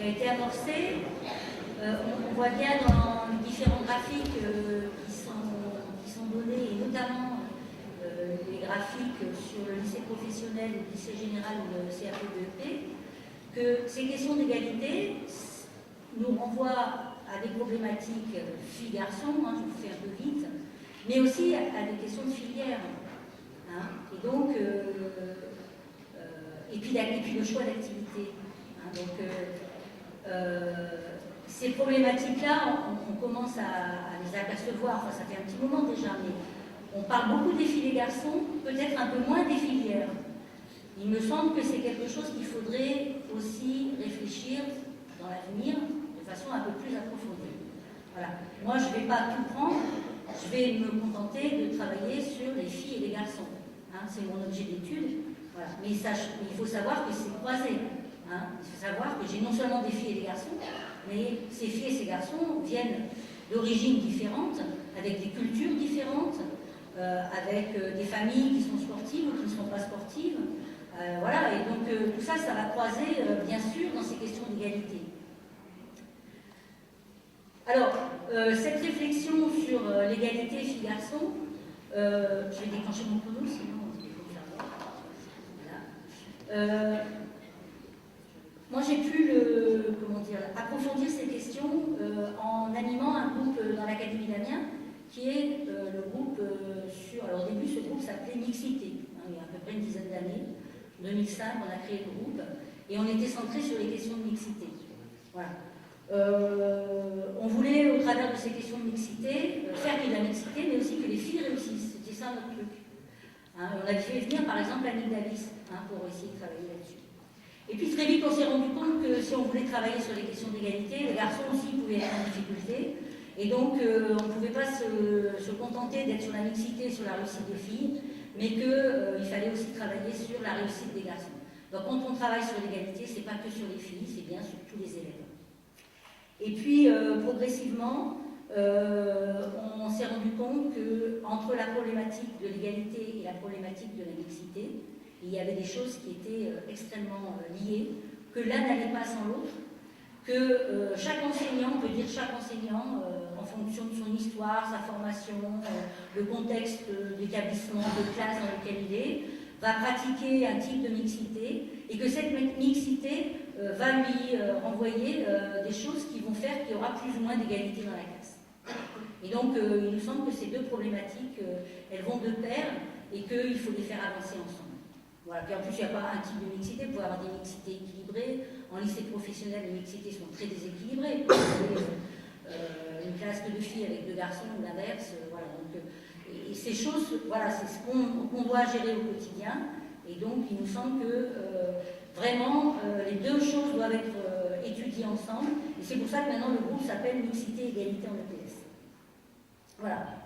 a été amorcée. On voit bien dans les différents graphiques qui sont donnés, et notamment les graphiques sur le lycée professionnel, le lycée général ou le CAP-BEP, que ces questions d'égalité nous renvoient à des problématiques filles-garçons, hein, je vous fais un peu vite, mais aussi à des questions de filière. Hein, et donc, et puis le choix d'activité. Hein, donc, ces problématiques-là, on commence à les apercevoir, enfin ça fait un petit moment déjà, mais on parle beaucoup des filles et des garçons, peut-être un peu moins des filières. Il me semble que c'est quelque chose qu'il faudrait aussi réfléchir dans l'avenir de façon un peu plus approfondie. Voilà. Moi, je ne vais pas tout prendre, je vais me contenter de travailler sur les filles et les garçons. Hein, c'est mon objet d'étude. Voilà. Mais il faut savoir que c'est croisé. Hein. Il faut savoir que j'ai non seulement des filles et des garçons, mais ces filles et ces garçons viennent d'origines différentes, avec des cultures différentes, avec des familles qui sont sportives ou qui ne sont pas sportives. Voilà, et donc tout ça, ça va croiser, bien sûr, dans ces questions d'égalité. Alors, cette réflexion sur l'égalité filles-garçons, je vais déclencher mon chrono, sinon il faut le faire. Voilà. Moi, j'ai pu approfondir ces questions en animant un groupe dans l'Académie d'Amiens, qui est le groupe sur... Alors, au début, ce groupe s'appelait Mixité, hein, il y a à peu près une dizaine d'années. En 2005, on a créé le groupe, et on était centré sur les questions de mixité. Voilà. On voulait, au travers de ces questions de mixité, faire de la mixité, mais aussi que les filles réussissent. C'était ça notre truc. Hein, on avait fait venir, par exemple, Annick Davis, hein, pour essayer de travailler là-dessus. Et puis très vite, on s'est rendu compte que si on voulait travailler sur les questions d'égalité, les garçons aussi pouvaient être en difficulté. Et donc, on ne pouvait pas se contenter d'être sur la mixité, sur la réussite des filles, mais qu'il fallait aussi travailler sur la réussite des garçons. Donc, quand on travaille sur l'égalité, ce n'est pas que sur les filles, c'est bien sur tous les élèves. Et puis, progressivement, on s'est rendu compte qu'entre la problématique de l'égalité et la problématique de la mixité, il y avait des choses qui étaient extrêmement liées, que l'un n'allait pas sans l'autre, que chaque enseignant, on peut dire chaque enseignant, en fonction de son histoire, sa formation, le contexte d'établissement, de classe dans lequel il est, va pratiquer un type de mixité, et que cette mixité va lui renvoyer des choses qui vont faire qu'il y aura plus ou moins d'égalité dans la classe. Et donc, il nous semble que ces deux problématiques, elles vont de pair, et qu'il faut les faire avancer ensemble. Voilà. Puis en plus, il n'y a pas un type de mixité, vous pouvez avoir des mixités équilibrées. En lycée professionnel, les mixités sont très déséquilibrées. Une classe que de filles avec deux garçons ou l'inverse. Voilà. Donc, et ces choses, voilà, c'est ce qu'on doit gérer au quotidien. Et donc, il nous semble que vraiment, les deux choses doivent être étudiées ensemble. Et c'est pour ça que maintenant, le groupe s'appelle Mixité et Égalité en EPS. Voilà.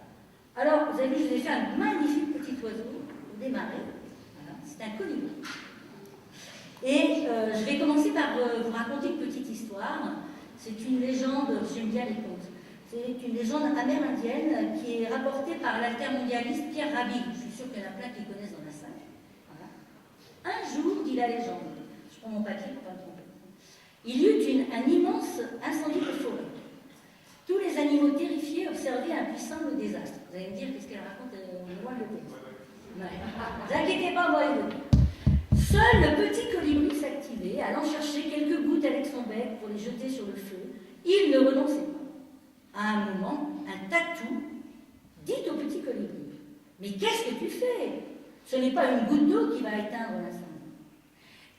Alors, vous avez vu, je vous ai fait un magnifique petit oiseau pour démarrer. C'est un colibri. Et je vais commencer par vous raconter une petite histoire. C'est une légende, j'aime bien les contes. C'est une légende amérindienne qui est rapportée par l'altermondialiste Pierre Rabhi. Je suis sûre qu'il y en a plein qui connaissent dans la salle. Voilà. Un jour, dit la légende, je prends mon papier pour pas me tromper, il y eut un immense incendie de forêt. Tous les animaux terrifiés observaient un puissant désastre. Vous allez me dire qu'est-ce qu'elle raconte loin de l'hôtel. Ne vous inquiétez pas, moi, seul le petit colibri s'activait, allant chercher quelques gouttes avec son bec pour les jeter sur le feu. Il ne renonçait pas. À un moment, un tatou dit au petit colibri: « Mais qu'est-ce que tu fais? Ce n'est pas une goutte d'eau qui va éteindre l'incendie. »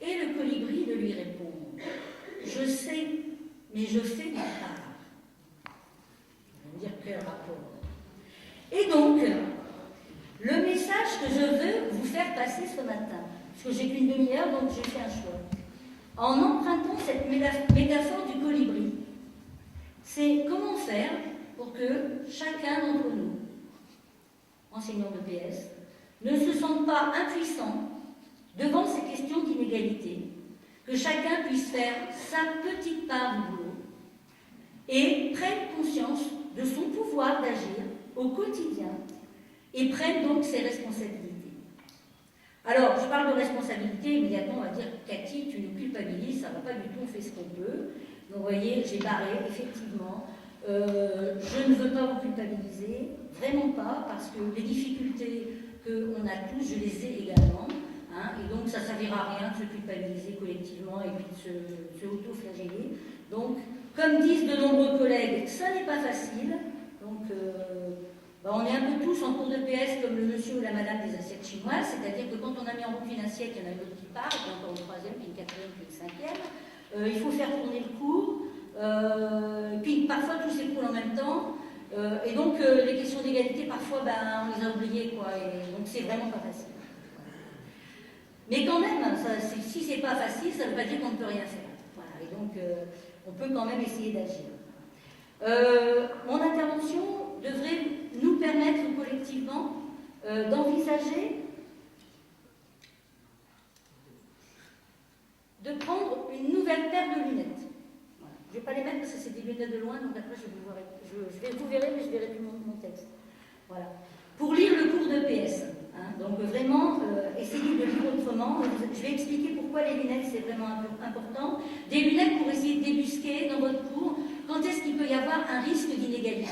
Et le colibri de lui répond: « Je sais, mais je fais ma part. » Vous allez me dire quel rapport. Et donc, le message que je veux vous faire passer ce matin, parce que j'ai qu'une demi-heure, donc j'ai fait un choix, en empruntant cette métaphore du colibri, c'est comment faire pour que chacun d'entre nous, enseignants de PS, ne se sente pas impuissant devant ces questions d'inégalité, que chacun puisse faire sa petite part du boulot et prenne conscience de son pouvoir d'agir au quotidien et prenne donc ses responsabilités. Alors, je parle de responsabilité, immédiatement on va dire: Cathy, tu nous culpabilises, ça ne va pas du tout, on fait ce qu'on peut. Donc vous voyez, j'ai barré, effectivement. Je ne veux pas vous culpabiliser, vraiment pas, parce que les difficultés qu'on a tous, je les ai également. Hein, et donc ça ne servira à rien de se culpabiliser collectivement et puis de se auto-flageller. Donc, comme disent de nombreux collègues, ça n'est pas facile. Donc, on est un peu tous en cours de PS comme le monsieur ou la madame des assiettes chinoises, c'est-à-dire que quand on a mis en route une assiette, il y en a une autre qui part, et puis encore une troisième, puis une quatrième, puis une cinquième. Il faut faire tourner le cours, puis parfois tout s'écroule en même temps, et donc les questions d'égalité, parfois, on les a oubliées, quoi, et donc c'est vraiment pas facile. Mais quand même, si c'est pas facile, ça ne veut pas dire qu'on ne peut rien faire. Voilà, et donc on peut quand même essayer d'agir. Mon intervention devrait nous permettre collectivement d'envisager de prendre une nouvelle paire de lunettes. Voilà. Je ne vais pas les mettre parce que c'est des lunettes de loin, donc après vous verrez, mais je verrai plus mon texte. Voilà. Pour lire le cours de PS, hein, donc vraiment essayer de lire autrement. Je vais expliquer pourquoi les lunettes c'est vraiment important. Des lunettes pour essayer de débusquer dans votre cours quand est-ce qu'il peut y avoir un risque d'inégalité.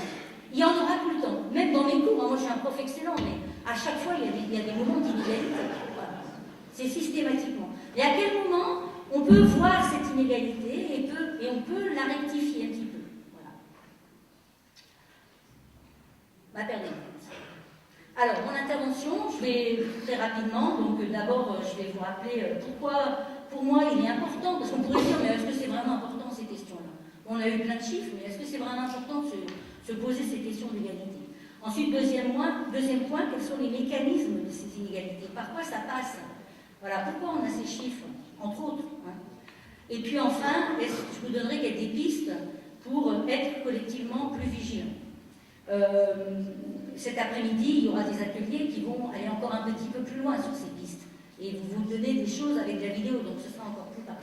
Il y en aura tout le temps, même dans mes cours. Moi, je suis un prof excellent, mais à chaque fois, il y a des moments d'inégalité. Voilà. C'est systématiquement. Et à quel moment on peut voir cette inégalité et on peut la rectifier un petit peu. Voilà. Ma paire de lunettes. Alors, mon intervention, je vais très rapidement. Donc, d'abord, je vais vous rappeler pourquoi, pour moi, il est important, parce qu'on pourrait dire, mais est-ce que c'est vraiment important ces questions-là? On a eu plein de chiffres, mais est-ce que c'est vraiment important de se poser ces questions d'égalité? Ensuite, deuxième point, quels sont les mécanismes de ces inégalités? Par quoi ça passe? Voilà, pourquoi on a ces chiffres, entre autres. Hein. Et puis enfin, je vous donnerai quelques pistes pour être collectivement plus vigilants. Cet après-midi, il y aura des ateliers qui vont aller encore un petit peu plus loin sur ces pistes. Et vous donner des choses avec la vidéo, donc ce sera encore plus parlant.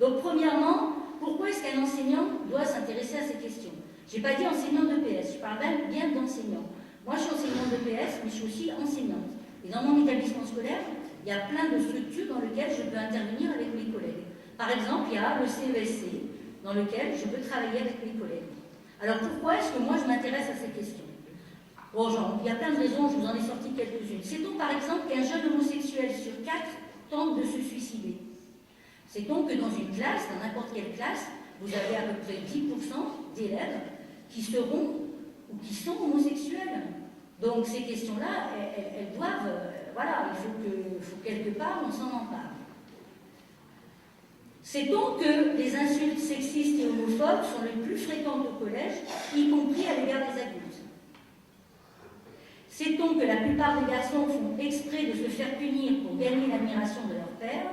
Donc premièrement, pourquoi est-ce qu'un enseignant doit s'intéresser à ces questions? Je n'ai pas dit enseignant de PS, je parle même bien d'enseignant. Moi, je suis enseignante de PS, mais je suis aussi enseignante. Et dans mon établissement scolaire, il y a plein de structures dans lesquelles je peux intervenir avec mes collègues. Par exemple, il y a le CESC, dans lequel je peux travailler avec mes collègues. Alors pourquoi est-ce que moi, je m'intéresse à ces questions? Bon, genre, il y a plein de raisons, je vous en ai sorti quelques-unes. Sait-on par exemple qu'un jeune homosexuel sur 4 tente de se suicider? Sait-on que dans une classe, dans n'importe quelle classe, vous avez à peu près 10% d'élèves qui seront ou qui sont homosexuels? Donc ces questions-là, elles doivent, voilà, il faut quelque part on s'en empare. Sait-on que les insultes sexistes et homophobes sont les plus fréquentes au collège, y compris à l'égard des adultes? Sait-on que la plupart des garçons font exprès de se faire punir pour gagner l'admiration de leur père,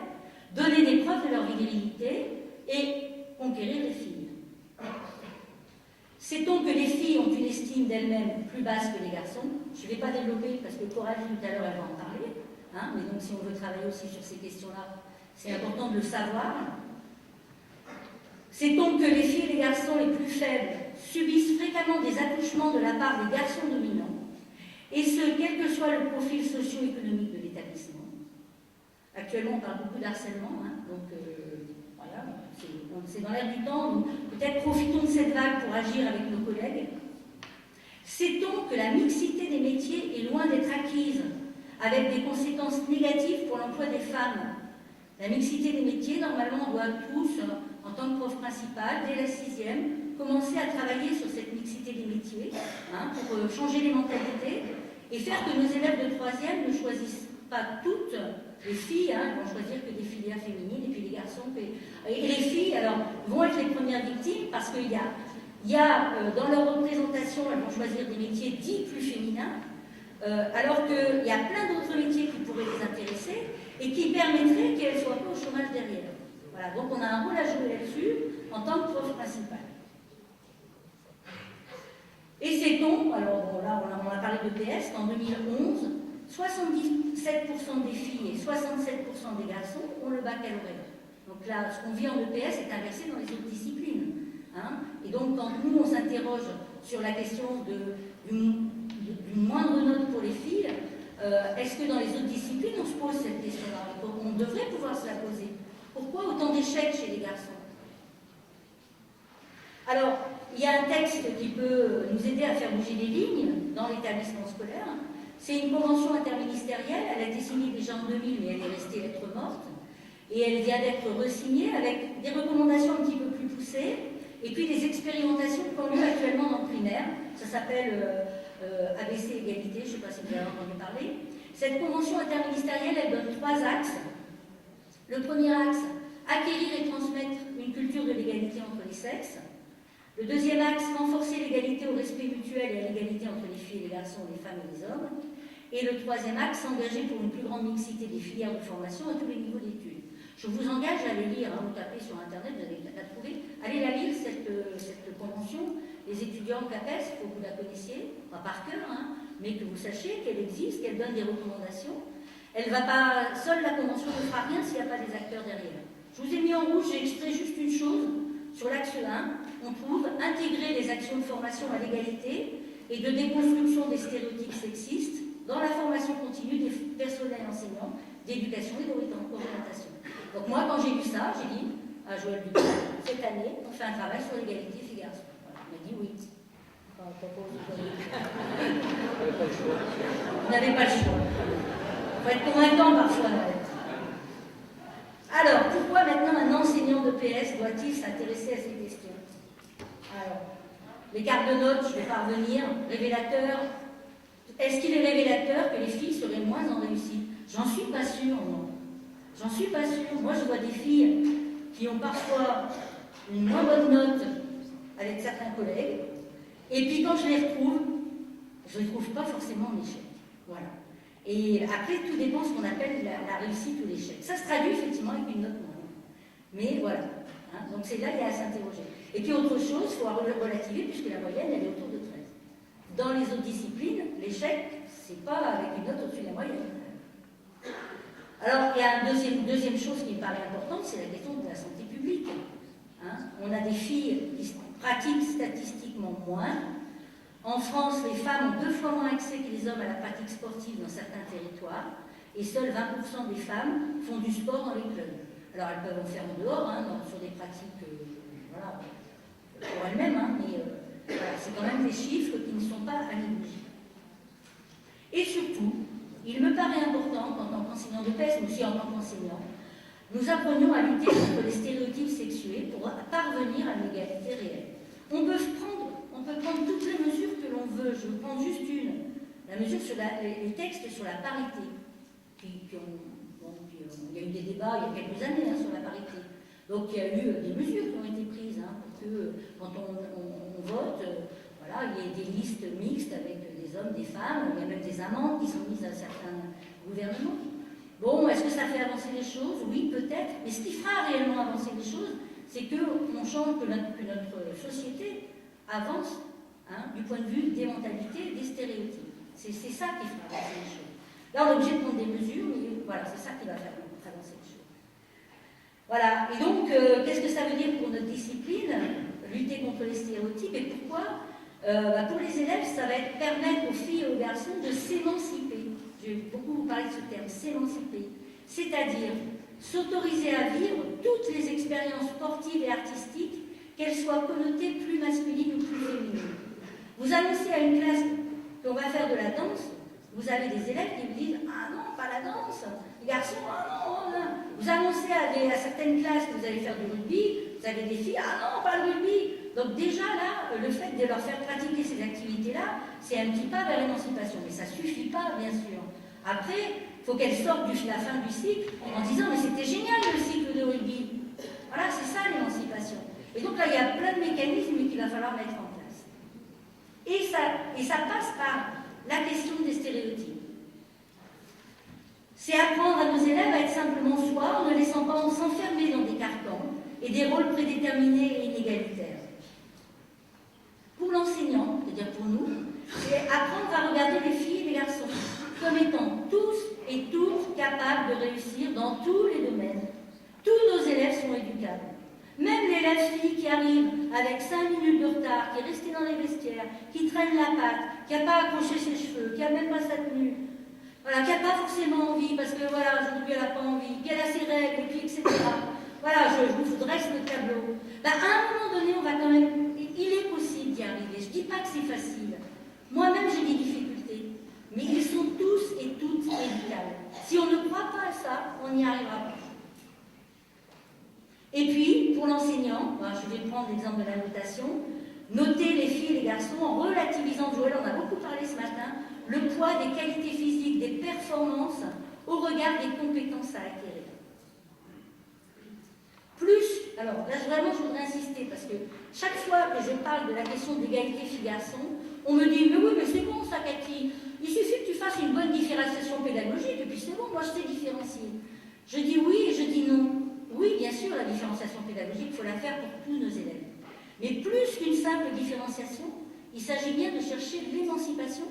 donner des preuves de leur virilité et conquérir les filles? Sait-on que les filles ont une estime d'elles-mêmes plus basse que les garçons? Je ne vais pas développer parce que Coralie tout à l'heure elle va en parler, hein, mais donc si on veut travailler aussi sur ces questions-là, c'est important de le savoir. Sait-on que les filles et les garçons les plus faibles subissent fréquemment des attouchements de la part des garçons dominants, et ce, quel que soit le profil socio-économique de l'établissement? Actuellement, on parle beaucoup d'harcèlement, hein, donc voilà, c'est dans l'air du temps, donc peut-être profitons de cette vague pour agir avec nos collègues. Sait-on que la mixité des métiers est loin d'être acquise, avec des conséquences négatives pour l'emploi des femmes? La mixité des métiers, normalement, on doit tous, en tant que prof principal, dès la 6e, commencer à travailler sur cette mixité des métiers, hein, pour changer les mentalités, et faire que nos élèves de 3e ne choisissent pas toutes les filles, hein, vont choisir que des filières féminines, et puis les garçons. Et les filles, alors, vont être les premières victimes, parce qu'il y a dans leur représentation, elles vont choisir des métiers dits plus féminins, alors qu'il y a plein d'autres métiers qui pourraient les intéresser, et qui permettraient qu'elles ne soient pas au chômage derrière. Voilà, donc on a un rôle à jouer là-dessus, en tant que prof principal. Et sait-on, alors bon, là on a parlé de PS, qu'en 2011, 77% des filles et 67% des garçons ont le baccalauréat. Donc là, ce qu'on vit en EPS est inversé dans les autres disciplines. Hein. Et donc quand nous on s'interroge sur la question d'une moindre note pour les filles, est-ce que dans les autres disciplines on se pose cette question-là? On devrait pouvoir se la poser. Pourquoi autant d'échecs chez les garçons? Alors, il y a un texte qui peut nous aider à faire bouger les lignes dans l'établissement scolaire. C'est une convention interministérielle, elle a été signée déjà en 2000, mais elle est restée lettre morte. Et elle vient d'être re-signée avec des recommandations un petit peu plus poussées, et puis des expérimentations qui ont lieu actuellement dans le primaire. Ça s'appelle ABC Égalité, je ne sais pas si vous avez entendu parler. Cette convention interministérielle, elle donne 3 axes. Le premier axe, acquérir et transmettre une culture de l'égalité entre les sexes. Le deuxième axe, renforcer l'égalité au respect mutuel et à l'égalité entre les filles et les garçons, les femmes et les hommes. Et le troisième axe, s'engager pour une plus grande mixité des filières de formation à tous les niveaux d'études. Je vous engage à aller lire, vous tapez sur Internet, vous allez la trouver. Allez la lire, cette convention. Les étudiants au CAPES, il faut que vous la connaissiez, pas par cœur, mais que vous sachiez qu'elle existe, qu'elle donne des recommandations. Elle ne va pas, seule la convention ne fera rien s'il n'y a pas des acteurs derrière. Je vous ai mis en rouge, j'ai extrait juste une chose. Sur l'axe 1, on trouve intégrer les actions de formation à l'égalité et de déconstruction des stéréotypes sexistes dans la formation continue des personnels enseignants d'éducation et d'orientation. Donc moi, quand j'ai lu ça, j'ai dit à Joël Dubois, cette année, on fait un travail sur l'égalité filles-garçons. Voilà, il m'a dit oui. Enfin, vous n'avez pas le choix. Il faut être convaincant parfois, Noël. Alors, pourquoi maintenant un enseignant de PS doit-il s'intéresser à ces questions? Alors, les cartes de notes, je vais pas revenir. Révélateur. Est-ce qu'il est révélateur que les filles seraient moins en réussite? J'en suis pas sûre, moi. J'en suis pas sûre. Moi, je vois des filles qui ont parfois une moins bonne note avec certains collègues, et puis quand je les retrouve pas forcément en échec. Voilà. Et après, tout dépend de ce qu'on appelle la réussite ou l'échec. Ça se traduit effectivement avec une note moyenne. Mais voilà. Donc c'est là qu'il y a à s'interroger. Et puis autre chose, il faut relativiser, puisque la moyenne, elle est autour de 13. Dans les autres disciplines, l'échec, c'est pas avec une note au-dessus de la moyenne. Alors, il y a une deuxième chose qui me paraît importante, c'est la question de la santé publique. On a des filles qui pratiquent statistiquement moins. En France, les femmes ont 2 fois moins accès que les hommes à la pratique sportive dans certains territoires, et seuls 20% des femmes font du sport dans les clubs. Alors, elles peuvent en faire en dehors, sur des pratiques voilà, pour elles-mêmes, mais voilà, c'est quand même des chiffres qui ne sont pas à négliger. Et surtout, il me paraît important qu'en tant qu'enseignant de PS, mais aussi en tant qu'enseignant, nous apprenions à lutter contre les stéréotypes sexués pour parvenir à l'égalité réelle. On peut prendre toutes les mesures que l'on veut. Je vais prendre juste une. La mesure sur les textes sur la parité. Il y a eu des débats il y a quelques années sur la parité. Donc il y a eu des mesures qui ont été prises pour que quand on vote, voilà, il y ait des listes mixtes avec des hommes, des femmes. Il y a même des amendes qui sont mises à certains gouvernements. Bon, est-ce que ça fait avancer les choses? Oui, peut-être. Mais ce qui fera réellement avancer les choses, c'est qu'on change, que notre société avance du point de vue des mentalités, des stéréotypes. C'est ça qui fera avancer les choses. Là, on est obligé de prendre des mesures, mais voilà, c'est ça qui va faire avancer les choses. Voilà, et donc, qu'est-ce que ça veut dire pour notre discipline? Lutter contre les stéréotypes, et pourquoi? Pour les élèves, ça va être permettre aux filles et aux garçons de s'émanciper. J'ai beaucoup vous parlé de ce terme, s'émanciper. C'est-à-dire s'autoriser à vivre toutes les expériences sportives et artistiques, qu'elles soient connotées plus masculines ou plus féminines. Vous annoncez à une classe qu'on va faire de la danse, vous avez des élèves qui vous disent « Ah non, pas la danse !» Les garçons « Ah non, non !» Vous annoncez à certaines classes que vous allez faire du rugby, vous avez des filles « Ah non, pas le rugby !» Donc déjà là, le fait de leur faire pratiquer ces activités-là, c'est un petit pas vers l'émancipation. Mais ça ne suffit pas, bien sûr. Après, il faut qu'elles sortent de la fin du cycle en disant « Mais c'était génial le cycle de rugby !» Voilà, c'est ça l'émancipation. Et donc là, il y a plein de mécanismes qu'il va falloir mettre en place. Et ça passe par la question des stéréotypes. C'est apprendre à nos élèves à être simplement soi, en ne laissant pas s'enfermer dans des carcans et des rôles prédéterminés et inégalitaires. Pour l'enseignant, c'est-à-dire pour nous, c'est apprendre à regarder les filles et les garçons comme étant tous et toutes capables de réussir dans tous les domaines. Tous nos élèves sont éducables. Même l'élève fille qui arrive avec 5 minutes de retard, qui est resté dans les vestiaires, qui traîne la patte, qui n'a pas accroché ses cheveux, qui n'a même pas sa tenue, voilà, qui n'a pas forcément envie, parce que voilà, aujourd'hui elle n'a pas envie, qu'elle a ses règles, et puis etc. Voilà, je vous dresse le tableau. À un moment donné, on va quand même pas que c'est facile. Moi-même, j'ai des difficultés. Mais ils sont tous et toutes médicales. Si on ne croit pas à ça, on n'y arrivera pas. Et puis, pour l'enseignant, je vais prendre l'exemple de la notation, noter les filles et les garçons en relativisant, Joël en a beaucoup parlé ce matin, le poids des qualités physiques, des performances au regard des compétences à acquérir. Plus, alors là vraiment je voudrais insister parce que chaque fois que je parle de la question d'égalité filles-garçons, on me dit mais oui mais c'est bon ça Cathy, il suffit que tu fasses une bonne différenciation pédagogique et puis c'est bon, moi je sais différencier. Je dis oui et je dis non. Oui bien sûr la différenciation pédagogique, il faut la faire pour tous nos élèves. Mais plus qu'une simple différenciation, il s'agit bien de chercher l'émancipation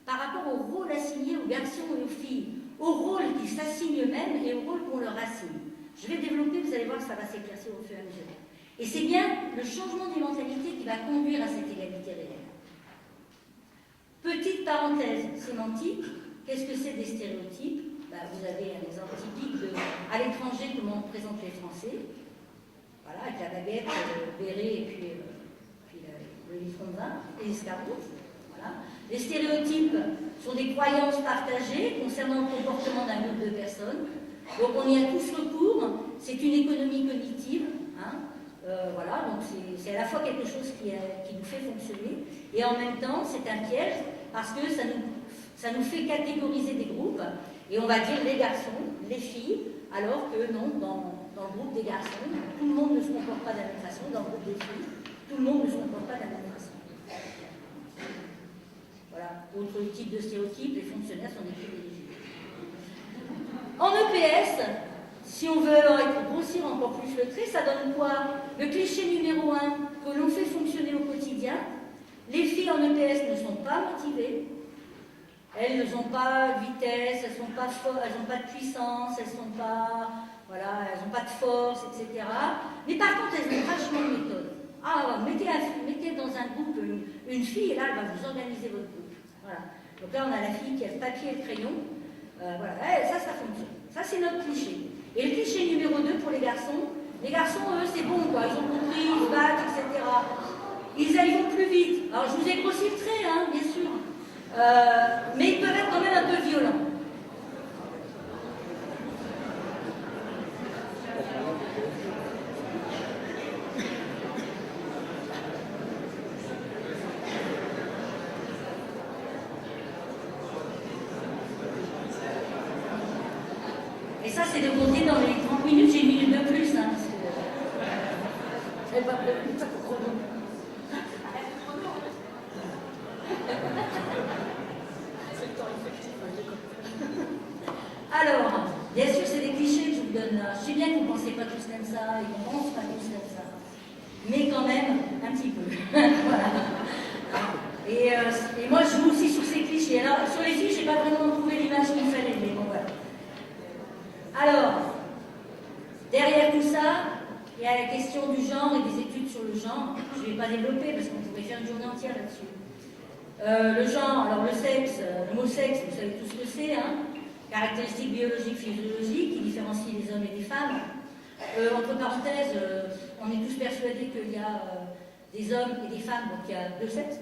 par rapport au rôle assigné aux garçons et aux filles, au rôle qu'ils s'assignent eux-mêmes et au rôle qu'on leur assigne. Je vais développer, vous allez voir que ça va s'éclaircir au fur et à mesure. Et c'est bien le changement des mentalités qui va conduire à cette égalité réelle. Petite parenthèse sémantique, qu'est-ce que c'est des stéréotypes? Vous avez un exemple typique de, à l'étranger, comment on présente les Français. Voilà, avec la baguette, le béret et puis le litre de vin et l'escargot. Voilà. Les stéréotypes sont des croyances partagées concernant le comportement d'un groupe de personnes. Donc on y a tous recours, c'est une économie cognitive, hein. Voilà, donc c'est à la fois quelque chose qui nous fait fonctionner, et en même temps c'est un piège, parce que ça nous fait catégoriser des groupes, et on va dire les garçons, les filles, alors que non, dans le groupe des garçons, tout le monde ne se comporte pas de la même façon, dans le groupe des filles, tout le monde ne se comporte pas de la même façon. Voilà, autre type de stéréotype, les fonctionnaires sont des privilégiés. En EPS, si on veut grossir encore plus le trait, ça donne quoi? Le cliché numéro 1 que l'on fait fonctionner au quotidien. Les filles en EPS ne sont pas motivées, elles n'ont pas de vitesse, elles n'ont pas de puissance, elles n'ont pas de force, etc. Mais par contre, elles ont vachement de méthode. Ah, mettez dans un groupe une fille et là, elle va vous organiser votre groupe. Voilà. Donc là, on a la fille qui a le papier et le crayon. Voilà, ça fonctionne. Ça, c'est notre cliché. Et le cliché numéro 2 pour les garçons, eux, c'est bon, quoi. Ils ont compris, ils se battent, etc. Ils vont plus vite. Alors, je vous ai grossi le trait, hein, bien sûr. Mais ils peuvent être quand même un peu violents. Et ça, c'est de compter dans les 30 minutes, j'ai une minute de plus. Hein, parce que j'avais pas prévu ça pour chrono. Alors, bien sûr, c'est des clichés que je vous donne là. Je sais bien que vous ne pensez pas tous comme ça, et qu'on ne pense pas tous comme ça. Mais quand même, un petit peu. Voilà. Et moi, je joue aussi sur ces clichés. Alors, sur les filles, je n'ai pas vraiment trouvé l'image qu'il fallait, mais bon, voilà. Alors, derrière tout ça, il y a la question du genre et des études sur le genre. Je ne vais pas développer parce qu'on pourrait faire une journée entière là-dessus. Le genre, alors le sexe, le mot sexe, vous savez tout ce que c'est, hein, caractéristiques biologiques, physiologiques qui différencient les hommes et les femmes. Entre parenthèses, on est tous persuadés qu'il y a des hommes et des femmes, donc il y a deux sexes.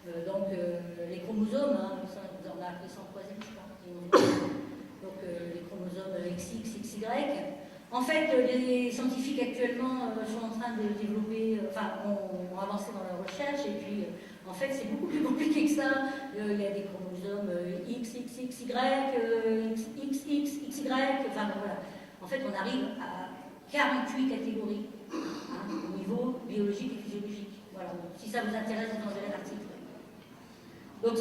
Les chromosomes, hein, on a appris ça en troisième, je crois. Donc les chromosomes XX, XY. En fait, les scientifiques actuellement sont en train de développer, ont avancé dans leur recherche, et puis en fait c'est beaucoup plus compliqué que ça. Il y a des chromosomes XXXY, XXXY, enfin voilà. En fait, on arrive à 48 catégories hein, au niveau biologique et physiologique. Voilà. Donc, si ça vous intéresse, vous en verrez l'article. Donc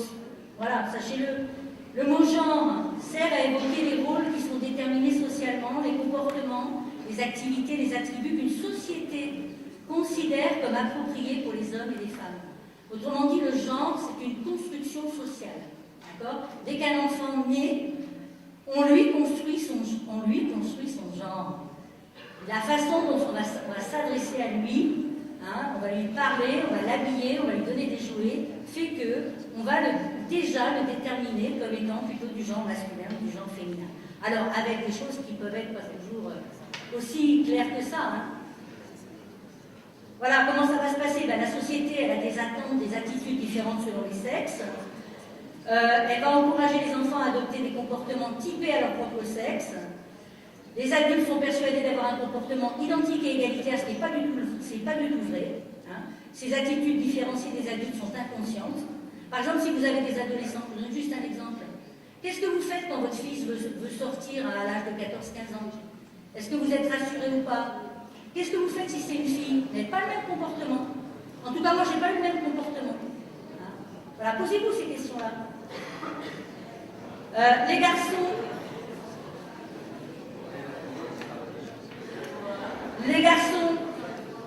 voilà, sachez-le. Le mot genre sert à évoquer les rôles qui sont déterminés socialement, les comportements, les activités, les attributs qu'une société considère comme appropriés pour les hommes et les femmes. Autrement dit, le genre, c'est une construction sociale. D'accord ? Dès qu'un enfant naît, on lui construit son genre. La façon dont on va s'adresser à lui, hein, on va lui parler, on va l'habiller, on va lui donner des jouets, fait qu'on va déjà le déterminer comme étant plutôt du genre masculin ou du genre féminin. Alors, avec des choses qui peuvent être pas toujours aussi claires que ça. Hein. Voilà, comment ça va se passer? La société, elle a des attentes, des attitudes différentes selon les sexes. Elle va encourager les enfants à adopter des comportements typés à leur propre sexe. Les adultes sont persuadés d'avoir un comportement identique et égalitaire, ce n'est pas du tout vrai. Hein. Ces attitudes différenciées des adultes sont inconscientes. Par exemple, si vous avez des adolescents, je vous donne juste un exemple. Qu'est-ce que vous faites quand votre fils veut sortir à l'âge de 14-15 ans? Est-ce que vous êtes rassuré ou pas? Qu'est-ce que vous faites si c'est une fille? Vous n'avez pas le même comportement. En tout cas, moi, je n'ai pas le même comportement. Hein. Voilà, posez-vous ces questions-là. Les garçons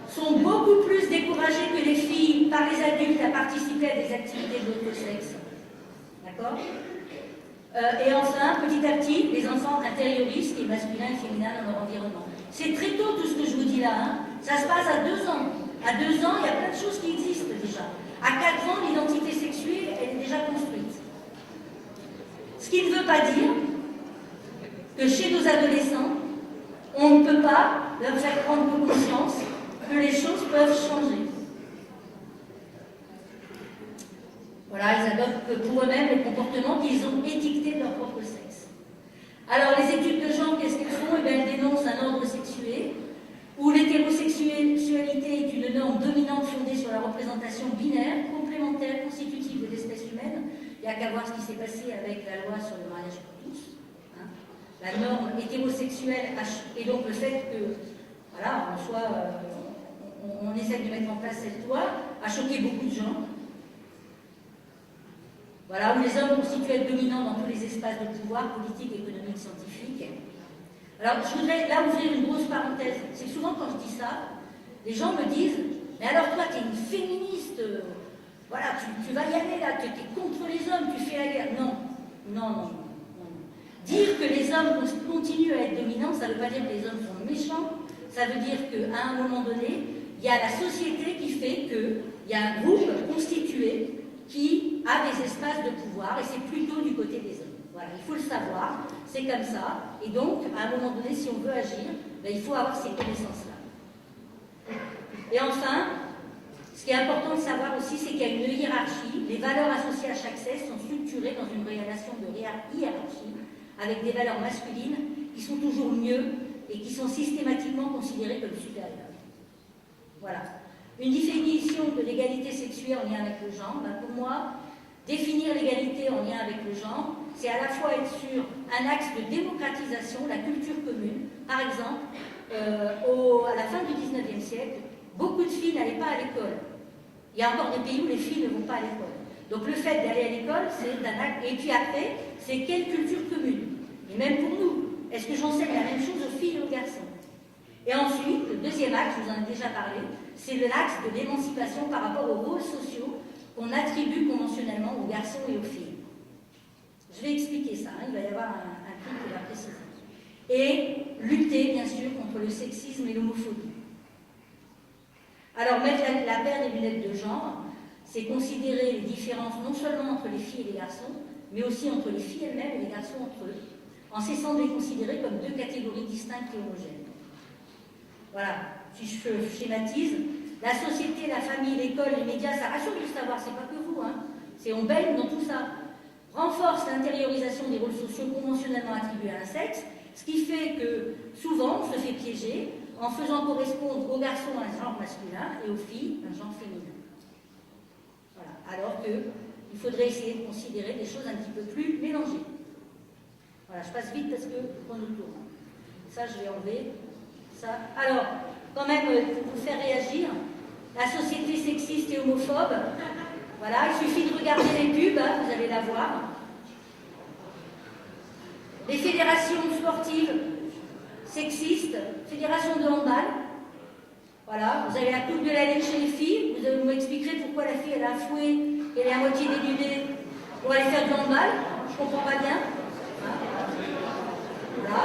sont beaucoup plus découragés que les filles par les adultes à participer à des activités de l'autre sexe. D'accord? Et enfin, petit à petit, les enfants intériorisent ce qui est masculin et féminin dans leur environnement. C'est très tôt tout ce que je vous dis là. Hein. Ça se passe à 2 ans. À 2 ans, il y a plein de choses qui existent déjà. À 4 ans, l'identité sexuelle, elle est déjà construite. Ce qui ne veut pas dire que chez nos adolescents, on ne peut pas leur faire prendre conscience que les choses peuvent changer. Voilà, ils adoptent pour eux-mêmes les comportements qu'ils ont étiquetés de leur propre sexe. Alors, les études de genre, qu'est-ce qu'elles font? Eh bien, elles dénoncent un ordre sexué où l'hétérosexualité est une norme dominante fondée sur la représentation binaire, complémentaire, constitutive de l'espèce humaine. Il n'y a qu'à voir ce qui s'est passé avec la loi sur le mariage pour tous. Hein. La norme hétérosexuelle et donc le fait que, voilà, on essaie de mettre en place cette loi, a choqué beaucoup de gens. Voilà, où les hommes constituent être dominants dans tous les espaces de pouvoir, politique, économique, scientifique. Alors, je voudrais là ouvrir une grosse parenthèse. C'est souvent quand je dis ça, les gens me disent « Mais alors toi, tu es une féministe, voilà, tu vas y aller là, tu es contre les hommes, tu fais la guerre. » Non. Dire que les hommes continuent à être dominants, ça ne veut pas dire que les hommes sont méchants, ça veut dire qu'à un moment donné, il y a la société qui fait qu'il y a un groupe constitué qui a des espaces de pouvoir, et c'est plutôt du côté des hommes. Voilà, il faut le savoir, c'est comme ça, et donc, à un moment donné, si on veut agir, il faut avoir ces connaissances-là. Et enfin, ce qui est important de savoir aussi, c'est qu'il y a une hiérarchie. Les valeurs associées à chaque sexe sont structurées dans une relation de hiérarchie, avec des valeurs masculines qui sont toujours mieux et qui sont systématiquement considérées comme supérieures. Voilà. Une définition de l'égalité sexuelle en lien avec le genre, pour moi, définir l'égalité en lien avec le genre, c'est à la fois être sur un axe de démocratisation, la culture commune. Par exemple, à la fin du 19e siècle, beaucoup de filles n'allaient pas à l'école. Il y a encore des pays où les filles ne vont pas à l'école. Donc le fait d'aller à l'école, c'est un acte. Et puis après, c'est quelle culture commune? Et même pour nous, est-ce que j'enseigne la même chose aux filles et aux garçons? Et ensuite, le deuxième axe, je vous en ai déjà parlé, c'est l'axe de l'émancipation par rapport aux rôles sociaux qu'on attribue conventionnellement aux garçons et aux filles. Je vais expliquer ça, hein, il va y avoir un truc qui va préciser. Et lutter, bien sûr, contre le sexisme et l'homophobie. Alors, mettre la paire des lunettes de genre, c'est considérer les différences non seulement entre les filles et les garçons, mais aussi entre les filles elles-mêmes et les garçons entre eux, en cessant de les considérer comme deux catégories distinctes et homogènes. Voilà, si je schématise, la société, la famille, l'école, les médias, ça rassure de le savoir, c'est pas que vous, hein. On baigne dans tout ça. Renforce l'intériorisation des rôles sociaux conventionnellement attribués à un sexe, ce qui fait que souvent on se fait piéger en faisant correspondre aux garçons un genre masculin et aux filles un genre féminin. Voilà, alors qu'il faudrait essayer de considérer des choses un petit peu plus mélangées. Voilà, je passe vite parce que on nous tourne. Ça, je vais enlever. Ça. Alors, quand même, pour vous faire réagir, la société sexiste et homophobe, voilà, il suffit de regarder les pubs, hein, vous allez la voir. Les fédérations sportives sexistes, fédération de handball, voilà, vous avez la coupe de la Ligue chez les filles, vous m'expliquerez pourquoi la fille elle a un fouet et elle est à moitié dénudée pour aller faire du handball, je comprends pas bien. Hein, voilà.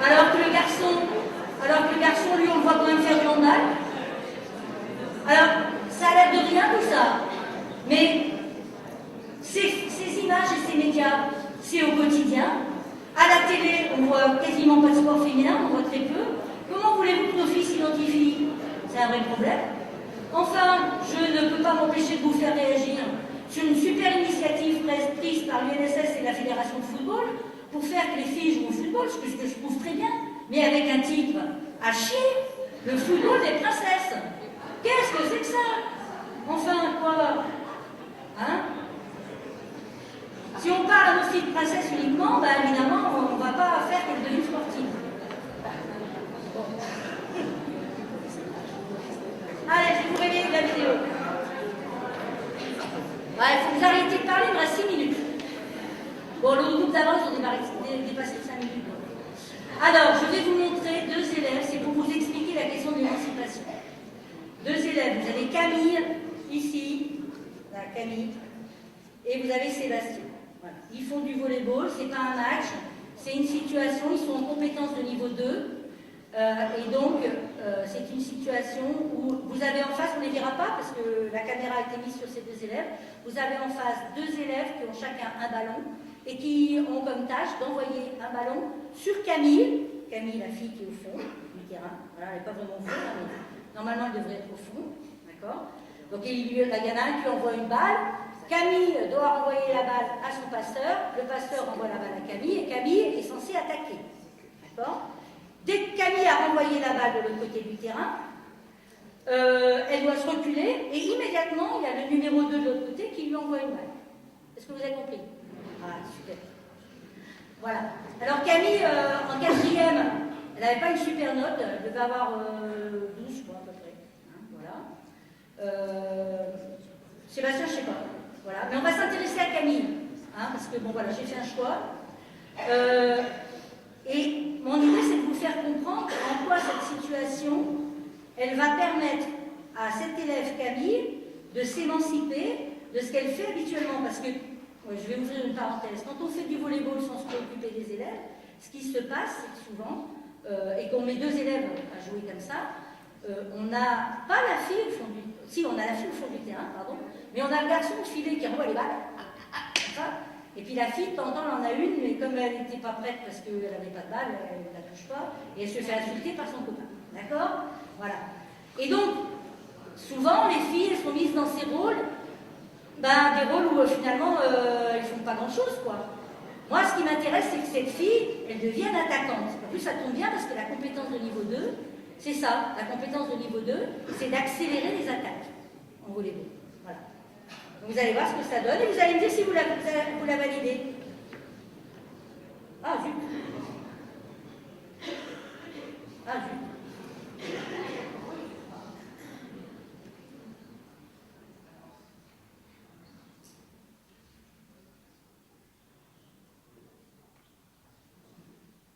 Alors que le garçon, lui, on le voit quand même faire du handball. Alors, ça a l'air de rien tout ça. Mais ces images et ces médias, c'est au quotidien. À la télé, on voit quasiment pas de sport féminin, on voit très peu. Comment voulez-vous que nos filles s'identifient? C'est a un vrai problème. Enfin, je ne peux pas m'empêcher de vous faire réagir sur une super initiative prise par l'UNSS et la Fédération de football pour faire que les filles jouent au football, ce que je trouve très bien, mais avec un titre à chier, le football des princesses. Qu'est-ce que c'est que ça? Enfin, quoi? Hein? Si on parle à nos filles de princesses uniquement, bah, évidemment, on ne va pas faire qu'elles deviennent sportives. Bon. Allez, je vais vous réveiller de la vidéo. Il faut que vous arrêtiez de parler, il me reste 6 minutes. Bon, le groupe d'avant, ils ont dépassé 5 minutes. Alors, je vais vous montrer 2 élèves, c'est pour vous expliquer la question de l'émancipation. 2 élèves, vous avez Camille, ici, là, Camille, et vous avez Sébastien. Voilà. Ils font du volleyball, c'est pas un match, c'est une situation, ils sont en compétence de niveau 2, et donc c'est une situation où vous avez en face, on ne les verra pas parce que la caméra a été mise sur ces 2 élèves, vous avez en face 2 élèves qui ont chacun un ballon et qui ont comme tâche d'envoyer un ballon sur Camille, la fille qui est au fond du terrain, voilà, elle n'est pas vraiment au fond, mais normalement elle devrait être au fond, d'accord? Donc il y en a un qui envoie une balle, Camille doit renvoyer la balle à son passeur, le passeur envoie la balle à Camille et Camille est censée attaquer, d'accord? Dès que Camille a renvoyé la balle de l'autre côté du terrain, elle doit se reculer et immédiatement il y a le numéro 2 de l'autre côté qui lui envoie une balle. Est-ce que vous avez compris? Ah, super. Voilà. Alors Camille, en 4e, elle n'avait pas une super note, elle devait avoir 12, je crois, à peu près. Hein, voilà. Sébastien, je ne sais pas. Voilà. Mais on va s'intéresser à Camille, hein, parce que bon voilà, j'ai fait un choix. Et mon idée, c'est de vous faire comprendre en quoi cette situation, elle va permettre à cet élève Camille de s'émanciper de ce qu'elle fait habituellement. Parce que, je vais ouvrir une parenthèse, quand on fait du volleyball sans se préoccuper des élèves, ce qui se passe, c'est que souvent, et qu'on met 2 élèves à jouer comme ça, on n'a pas la fille au fond du... Si, on a la fille au fond du terrain, pardon, mais on a le garçon de filet qui renvoie les balles, comme ça. Et puis la fille, de temps en temps, elle en a une, mais comme elle n'était pas prête parce qu'elle n'avait pas de balle, elle ne la touche pas, et elle se fait insulter par son copain. D'accord? Voilà. Et donc, souvent, les filles, elles sont mises dans ces rôles, des rôles où finalement, elles ne font pas grand-chose, quoi. Moi, ce qui m'intéresse, c'est que cette fille, elle devienne attaquante. En plus, ça tombe bien parce que la compétence de niveau 2, c'est ça. La compétence de niveau 2, c'est d'accélérer les attaques en volleyball. Voilà. Donc, vous allez voir ce que ça donne et vous allez me dire si vous la validez. Ah, zut. Ah, zut.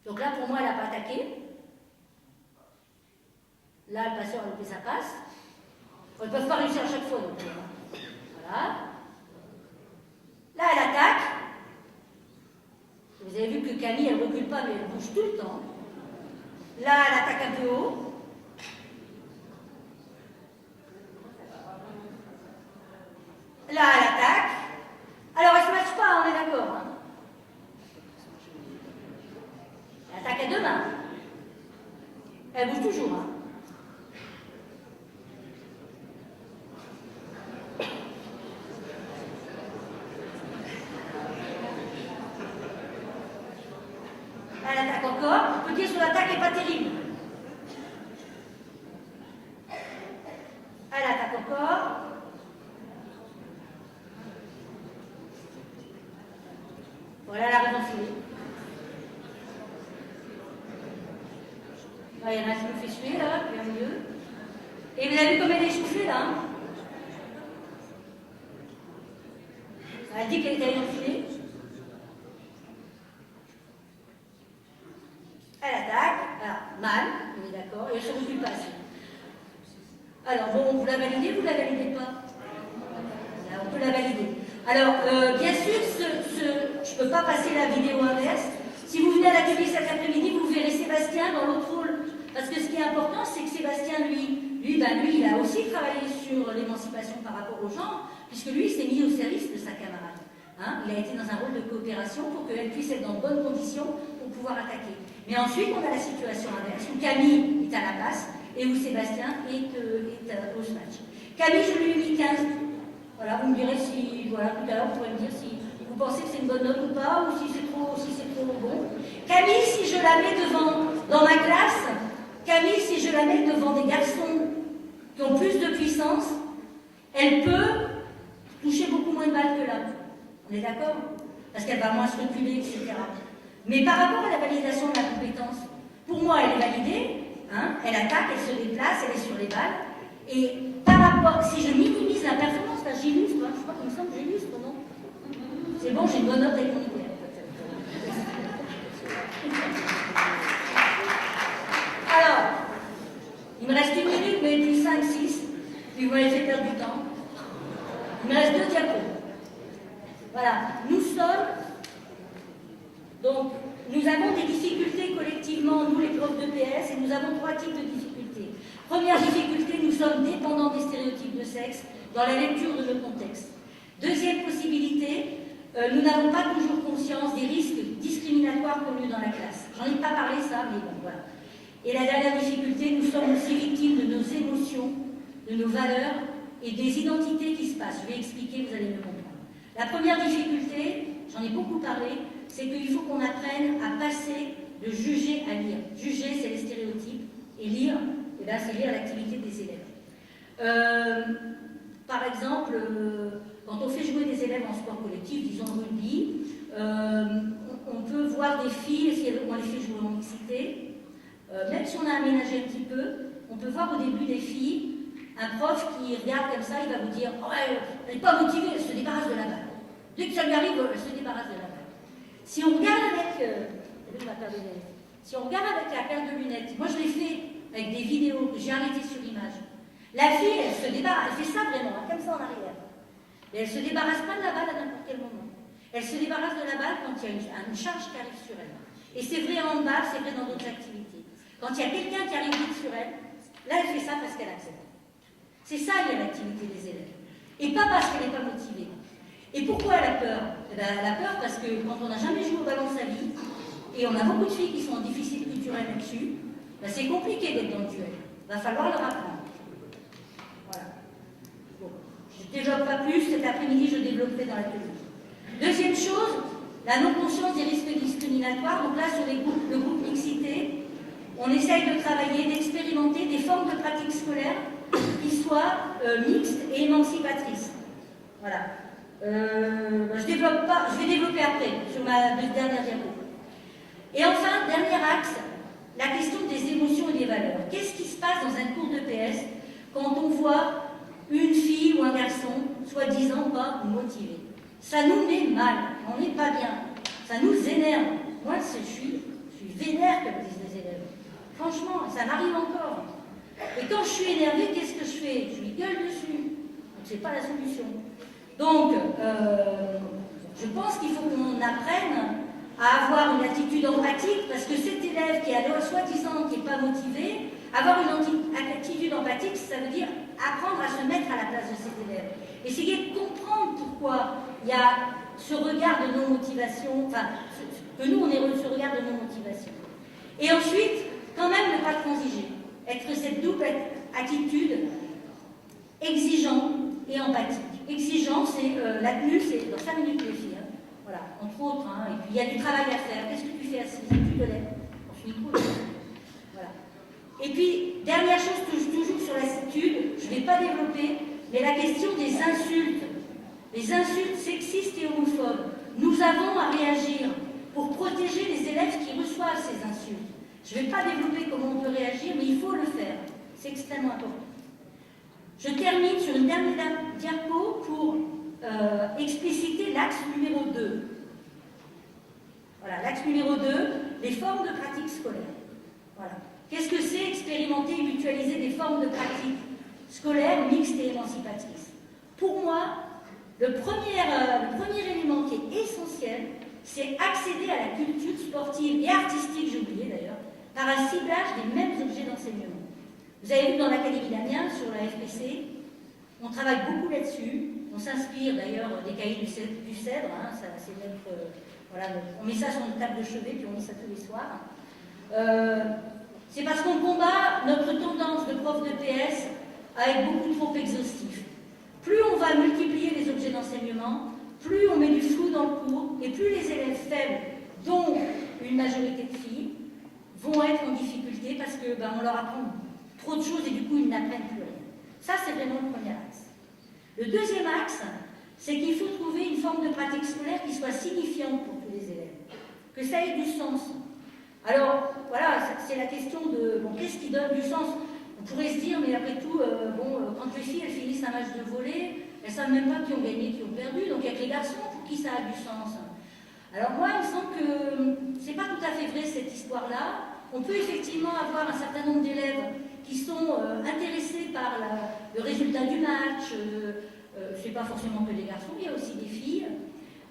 Donc là, pour moi, elle n'a pas attaqué. Là, le passeur a loupé sa passe. Ils ne peuvent pas réussir à chaque fois. Donc, voilà. Là, elle attaque. Vous avez vu que Camille, elle ne recule pas, mais elle bouge tout le temps. Là, elle attaque un peu haut. Là, elle attaque. Alors, elle ne se matche pas, on est d'accord. Hein. Elle attaque à 2 mains. Elle bouge toujours. Hein. Elle attaque encore. On peut dire que son attaque n'est pas terrible. Elle attaque encore. Voilà la raison finie. Il y en a un qui me fait suer là, puis un milieu. Et vous avez vu comme elle est essoufflée là, hein. Elle dit qu'elle est allée enfiler. Elle attaque, alors mal, on est d'accord, et elle se recule pas assez. Alors bon, vous la validez, vous la validez pas? Là, on peut la valider. Alors, bien sûr, je ne peux pas passer la vidéo inverse. Si vous venez à l'atelier cet après-midi, vous verrez Sébastien dans l'autre rôle. Parce que ce qui est important, c'est que Sébastien, lui, il a aussi travaillé sur l'émancipation par rapport aux gens, puisque lui, il s'est mis au service de sa camarade. Hein, il a été dans un rôle de coopération pour qu'elle puisse être dans de bonnes conditions pour pouvoir attaquer. Mais ensuite, on a la situation inverse, où Camille est à la passe, et où Sébastien est au match. Camille, je lui ai mis 15. Voilà, vous me direz si, voilà, tout à l'heure, vous pourrez me dire si vous pensez que c'est une bonne note ou pas, ou si c'est trop bon. Camille, si je la mets dans ma classe, Camille, si je la mets devant des garçons qui ont plus de puissance, elle peut toucher beaucoup moins de balles que là. On est d'accord? Parce qu'elle va moins se reculer, etc. Mais par rapport à la validation de la compétence, pour moi, elle est validée, hein, elle attaque, elle se déplace, elle est sur les balles. Et par rapport, si je minimise la performance, là j'illustre, hein, je crois qu'il me semble que j'illustre, non? C'est bon, j'ai une bonne note avec mon idée. Alors, il me reste 1 minute, mais puis 5, 6, puis vous m'avez fait perdre du temps. Il me reste 2 diapos. Voilà, donc, nous avons des difficultés collectivement, nous les profs de PS, et nous avons 3 types de difficultés. Première difficulté, nous sommes dépendants des stéréotypes de sexe dans la lecture de nos contextes. Deuxième possibilité, nous n'avons pas toujours conscience des risques discriminatoires connus dans la classe. J'en ai pas parlé ça, mais bon, voilà. Et la dernière difficulté, nous sommes aussi victimes de nos émotions, de nos valeurs et des identités qui se passent. Je vais expliquer, vous allez me comprendre. La première difficulté, j'en ai beaucoup parlé, c'est qu'il faut qu'on apprenne à passer de juger à lire. Juger, c'est les stéréotypes, et lire, eh bien, c'est lire l'activité des élèves. Par exemple, quand on fait jouer des élèves en sport collectif, disons rugby, on peut voir des filles, si on les fait jouer en mixité, même si on a aménagé un petit peu, on peut voir au début des filles, un prof qui regarde comme ça, il va vous dire « Oh, elle n'est pas motivée, elle se débarrasse de la balle. Dès que ça lui arrive, elle se débarrasse de la balle. » Si on regarde avec... si on regarde avec la paire de lunettes, moi je l'ai fait avec des vidéos que j'ai arrêtées sur image. La fille, elle se débarrasse, elle fait ça vraiment, comme ça en arrière. Et elle ne se débarrasse pas de la balle à n'importe quel moment. Elle se débarrasse de la balle quand il y a une charge qui arrive sur elle. Et c'est vrai en handball, c'est vrai dans d'autres activités. Quand il y a quelqu'un qui arrive vite sur elle, là elle fait ça parce qu'elle accepte. C'est ça l'activité des élèves. Et pas parce qu'elle n'est pas motivée. Et pourquoi elle a peur? Eh bien, elle a peur parce que quand on n'a jamais joué au ballon de sa vie, et on a beaucoup de filles qui sont en déficit culturel là-dessus, ben c'est compliqué d'être dans le duel. Il va falloir leur apprendre. Voilà. Bon. Je ne développe pas plus, cet après-midi je développerai dans l'atelier. Deuxième chose, la non-conscience des risques discriminatoires. Donc là, sur le groupe mixité, on essaye de travailler, d'expérimenter des formes de pratiques scolaires qui soient mixtes et émancipatrices. Voilà. Je vais développer après, sur ma dernière diapo. Et enfin, dernier axe, la question des émotions et des valeurs. Qu'est-ce qui se passe dans un cours de PS quand on voit une fille ou un garçon, soi-disant pas motivé? Ça nous met mal, on n'est pas bien, ça nous énerve. Moi, je suis vénère, comme disent les élèves. Franchement, ça m'arrive encore. Et quand je suis énervée, qu'est-ce que je fais? Je lui gueule dessus. Donc, c'est pas la solution. Donc, je pense qu'il faut qu'on apprenne à avoir une attitude empathique, parce que cet élève qui est soi-disant qui n'est pas motivé, avoir une attitude empathique, ça veut dire apprendre à se mettre à la place de cet élève. Essayer de comprendre pourquoi il y a ce regard de non-motivation, enfin, que nous, on ait ce regard de non-motivation. Et ensuite, quand même, ne pas transiger. Être cette double attitude exigeant et empathique. Exigeant, c'est la tenue, c'est dans 5 minutes les filles. Hein. Voilà, entre autres. Hein, et puis il y a du travail à faire. Qu'est-ce que tu fais à 6 heures? Tu te lèves. On finit trop. Voilà. Et puis, dernière chose, toujours sur l'attitude, je ne vais pas développer, mais la question des insultes. Les insultes sexistes et homophobes. Nous avons à réagir pour protéger les élèves qui reçoivent ces insultes. Je ne vais pas développer comment on peut réagir, mais il faut le faire. C'est extrêmement important. Je termine sur une dernière diapo pour expliciter l'axe numéro 2. Voilà, l'axe numéro 2, les formes de pratiques scolaires. Voilà. Qu'est-ce que c'est expérimenter et mutualiser des formes de pratiques scolaires mixtes et émancipatrices? Pour moi, le premier élément qui est essentiel, c'est accéder à la culture sportive et artistique, j'ai oublié d'ailleurs, par un ciblage des mêmes objets d'enseignement. Vous avez vu dans l'Académie d'Amiens, sur la FPC, on travaille beaucoup là-dessus. On s'inspire d'ailleurs des cahiers du Cèdre. Hein, c'est notre, voilà, on met ça sur une table de chevet, puis on met ça tous les soirs. C'est parce qu'on combat notre tendance de profs de PS à être beaucoup trop exhaustifs. Plus on va multiplier les objets d'enseignement, plus on met du flou dans le cours, et plus les élèves faibles, dont une majorité de filles, vont être en difficulté parce que on leur apprend trop de choses et du coup ils n'apprennent plus rien. Ça, c'est vraiment le premier axe. Le deuxième axe, c'est qu'il faut trouver une forme de pratique scolaire qui soit signifiante pour tous les élèves, que ça ait du sens. Alors, voilà, c'est la question de, qu'est-ce qui donne du sens? On pourrait se dire, mais après tout, quand les filles, elles finissent un match de volley, elles ne savent même pas qui ont gagné, qui ont perdu, donc il n'y a que les garçons pour qui ça a du sens. Alors moi, il me semble que c'est pas tout à fait vrai cette histoire-là. On peut effectivement avoir un certain nombre d'élèves qui sont intéressés par le résultat du match, c'est pas forcément que des garçons, il y a aussi des filles.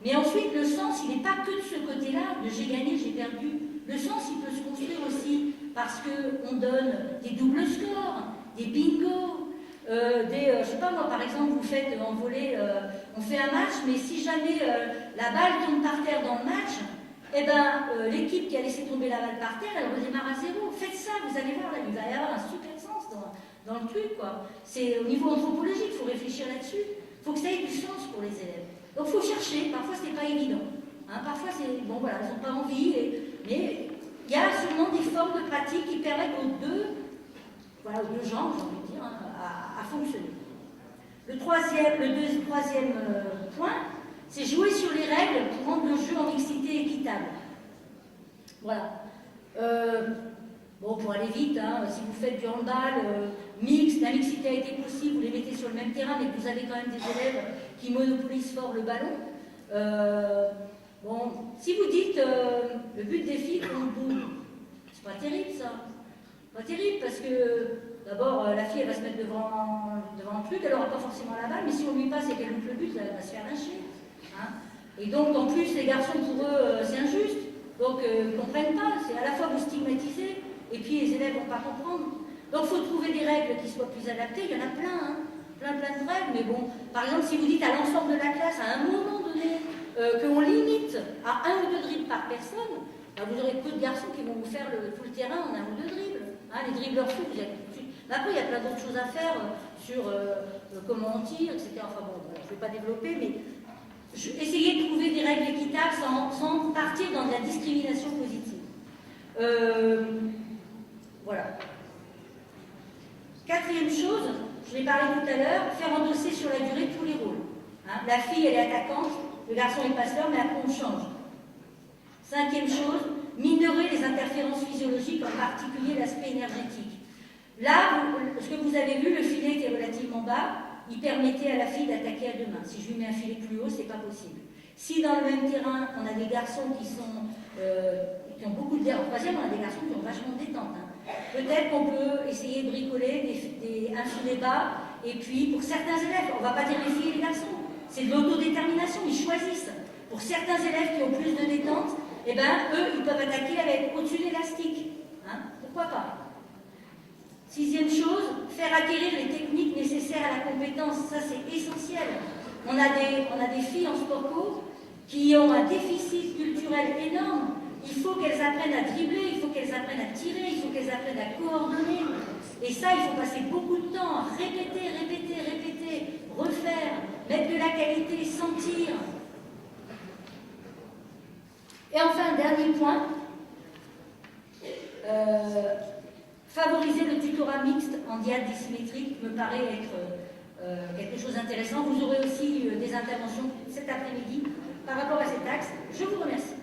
Mais ensuite, le sens, il n'est pas que de ce côté-là, de j'ai gagné, j'ai perdu. Le sens, il peut se construire aussi parce qu'on donne des doubles scores, des bingos, je sais pas moi, par exemple, vous faites en volley, on fait un match, mais si jamais la balle tombe par terre dans le match, l'équipe qui a laissé tomber la balle par terre, elle redémarre à zéro. Faites ça, vous allez voir, là, il va y avoir un super sens dans le truc, quoi. C'est au niveau anthropologique, il faut réfléchir là-dessus. Il faut que ça ait du sens pour les élèves. Donc il faut chercher, parfois c'est pas évident. Parfois c'est, ils n'ont pas envie, mais il y a sûrement des formes de pratique qui permettent aux deux genres, j'ai envie de dire, à fonctionner. Le troisième point, c'est jouer sur les règles pour rendre le jeu en mixité équitable. Voilà. Pour aller vite, si vous faites du handball mixte, la mixité a été possible, vous les mettez sur le même terrain, mais vous avez quand même des élèves qui monopolisent fort le ballon. Si vous dites le but des filles qu'on boule, c'est pas terrible ça. Pas terrible parce que d'abord la fille elle va se mettre devant le truc, elle n'aura pas forcément la balle, mais si on lui passe et qu'elle loupe le but, elle va se faire lyncher. Et donc en plus les garçons pour eux c'est injuste, donc ils ne comprennent pas, c'est à la fois vous stigmatiser et puis les élèves ne vont pas comprendre. Donc il faut trouver des règles qui soient plus adaptées, il y en a plein, plein de règles, mais bon, par exemple si vous dites à l'ensemble de la classe à un moment donné qu'on limite à 1 ou 2 dribbles par personne, vous aurez peu de garçons qui vont vous faire tout le terrain en 1 ou 2 dribbles. Les dribbleurs fous, vous avez tout de suite. Mais après, il y a plein d'autres choses à faire sur comment on tire, etc. Enfin bon, je ne vais pas développer, mais essayez de trouver des règles équitables sans partir dans de la discrimination positive. Voilà. Quatrième chose, je l'ai parlé tout à l'heure, faire endosser sur la durée tous les rôles. La fille, elle est attaquante, le garçon est passeur, mais après on change. Cinquième chose, minorer les interférences physiologiques, en particulier l'aspect énergétique. Là, ce que vous avez vu, le filet était relativement bas, il permettait à la fille d'attaquer à deux mains. Si je lui mets un filet plus haut, c'est pas possible. Si dans le même terrain, on a des garçons qui ont beaucoup de détente, en troisième, on a des garçons qui ont vachement de détente. Peut-être qu'on peut essayer de bricoler un filet bas, et puis pour certains élèves, on ne va pas dire les filles et les garçons, c'est de l'autodétermination, ils choisissent. Pour certains élèves qui ont plus de détente, eux, ils peuvent attaquer avec au-dessus de l'élastique. Pourquoi pas? Sixième chose, faire acquérir les techniques nécessaires à la compétence. Ça, c'est essentiel. On a des filles en sport co qui ont un déficit culturel énorme. Il faut qu'elles apprennent à dribbler, il faut qu'elles apprennent à tirer, il faut qu'elles apprennent à coordonner. Et ça, il faut passer beaucoup de temps à répéter, refaire, mettre de la qualité, sentir. Et enfin, dernier point, favoriser le tutorat mixte en diade dissymétrique me paraît être quelque chose d'intéressant. Vous aurez aussi des interventions cet après-midi par rapport à cet axe. Je vous remercie.